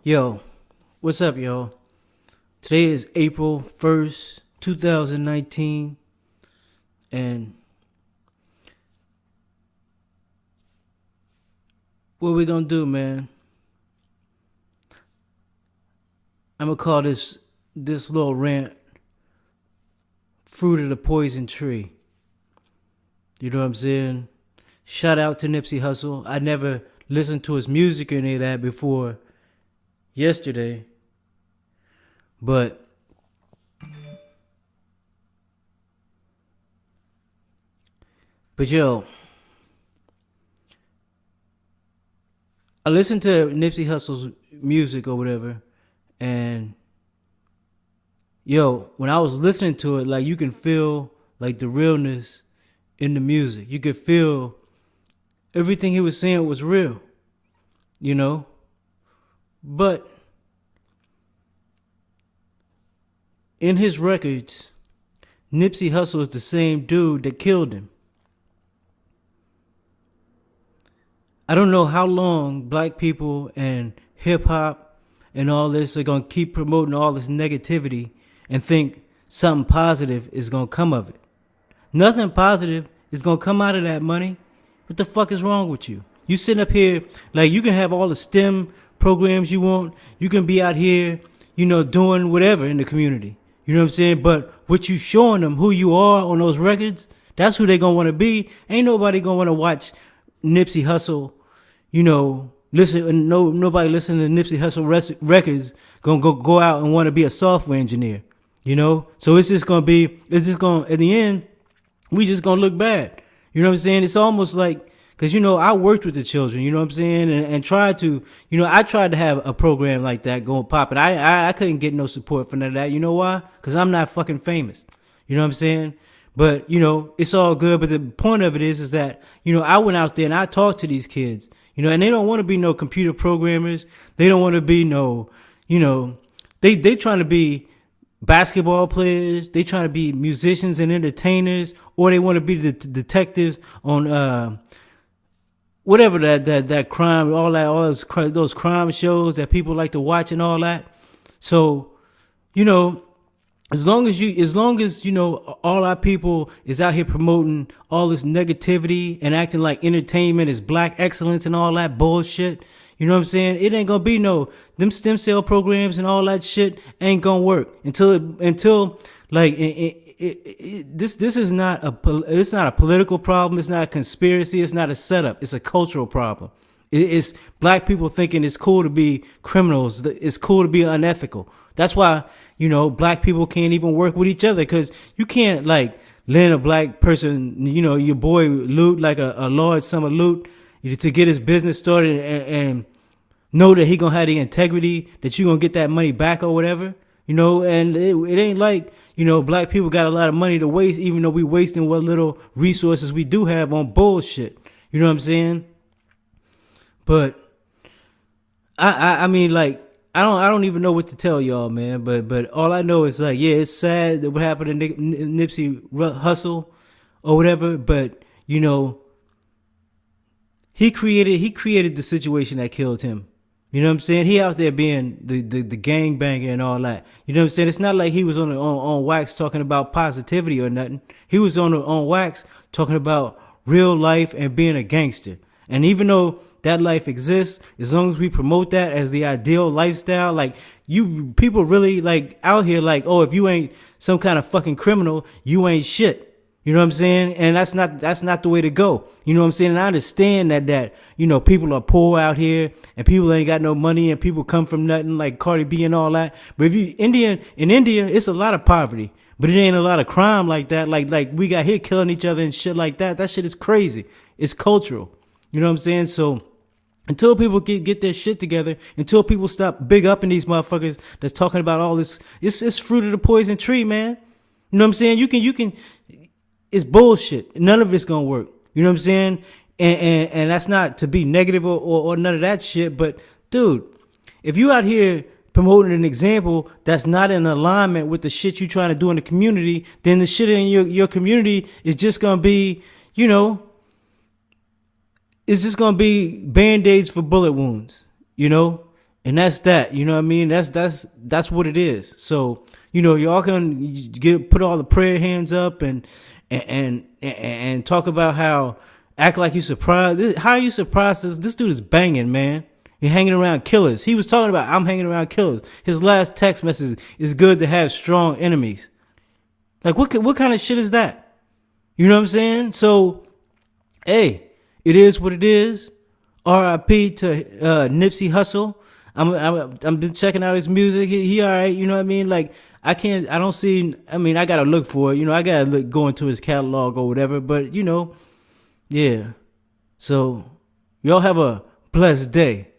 Yo, what's up, y'all? Today is April 1st, 2019, and what we gonna do, man? I'm gonna call this little rant Fruit of the Poison Tree. You know what I'm saying? Shout out to Nipsey Hussle. I never listened to his music or any of that before yesterday, but yo, I listened to Nipsey Hussle's music or whatever, and yo, when I was listening to it, like you can feel like the realness in the music. You could feel everything he was saying was real, you know? But in his records, Nipsey Hussle is the same dude that killed him. I don't know how long black people and hip hop and all this are going to keep promoting all this negativity and think something positive is going to come of it. Nothing positive is going to come out of that money. What the fuck is wrong with you? You sitting up here, like you can have all the STEM programs you want. You can be out here, doing whatever in the community. You know what I'm saying? But what you showing them, who you are on those records, that's who they going to want to be. Ain't nobody going to want to watch Nipsey Hussle, nobody listening to Nipsey Hussle records going to go out and want to be a software engineer, So it's just going to at the end, we just going to look bad. You know what I'm saying? It's almost like, because, I worked with the children, you know what I'm saying? And tried to, I tried to have a program like that going popping. I couldn't get no support for none of that. You know why? Because I'm not fucking famous. You know what I'm saying? But, it's all good. But the point of it is that, I went out there and I talked to these kids, and they don't want to be no computer programmers. They don't want to be no, they trying to be basketball players. They trying to be musicians and entertainers, or they want to be the detectives on whatever that crime, all those crime shows that people like to watch and all that. So, as long as all our people is out here promoting all this negativity and acting like entertainment is black excellence and all that bullshit, you know what I'm saying? It ain't gonna be them stem cell programs and all that shit ain't gonna work until this is not it's not a political problem. It's not a conspiracy. It's not a setup. It's a cultural problem. It's black people thinking it's cool to be criminals. It's cool to be unethical. That's why, black people can't even work with each other, because you can't lend a black person, your boy loot, like a large sum of loot to get his business started and know that he gonna have the integrity that you gonna get that money back or whatever, and it ain't like, black people got a lot of money to waste, even though we wasting what little resources we do have on bullshit. You know what I'm saying? But I mean, I don't even know what to tell y'all, man. But all I know is it's sad that what happened to Nipsey Hussle or whatever. But he created the situation that killed him. You know what I'm saying? He out there being the gangbanger and all that. You know what I'm saying? It's not like he was on wax talking about positivity or nothing. He was on wax talking about real life and being a gangster. And even though that life exists, as long as we promote that as the ideal lifestyle, you people really out here oh, if you ain't some kind of fucking criminal, you ain't shit. You know what I'm saying? And that's not the way to go. You know what I'm saying? And I understand that people are poor out here and people ain't got no money and people come from nothing, like Cardi B and all that. But in India, it's a lot of poverty, but it ain't a lot of crime like that. Like we got here killing each other and shit like that. That shit is crazy. It's cultural. You know what I'm saying? So until people get their shit together, until people stop big upping these motherfuckers that's talking about all this, it's fruit of the poison tree, man. You know what I'm saying? You can, it's bullshit. None of it's gonna work. You know what I'm saying? And that's not to be negative or none of that shit. But dude, if you out here promoting an example that's not in alignment with the shit you trying to do in the community, then the shit in your community is just gonna be, it's just gonna be Band-Aids for bullet wounds, And that's that. You know what I mean? That's what it is. So, y'all can put all the prayer hands up and talk about how act like you surprised. How are you surprised? This dude is banging, man. You're hanging around killers. He was talking about I'm hanging around killers. His last text message is good to have strong enemies. Like what kind of shit is that? You know what I'm saying? So, hey, it is what it is. R.I.P. to Nipsey Hussle. I'm been checking out his music. He all right. You know what I mean? Like I don't see. I mean, I gotta look for it. I gotta go into his catalog or whatever. But yeah. So y'all have a blessed day.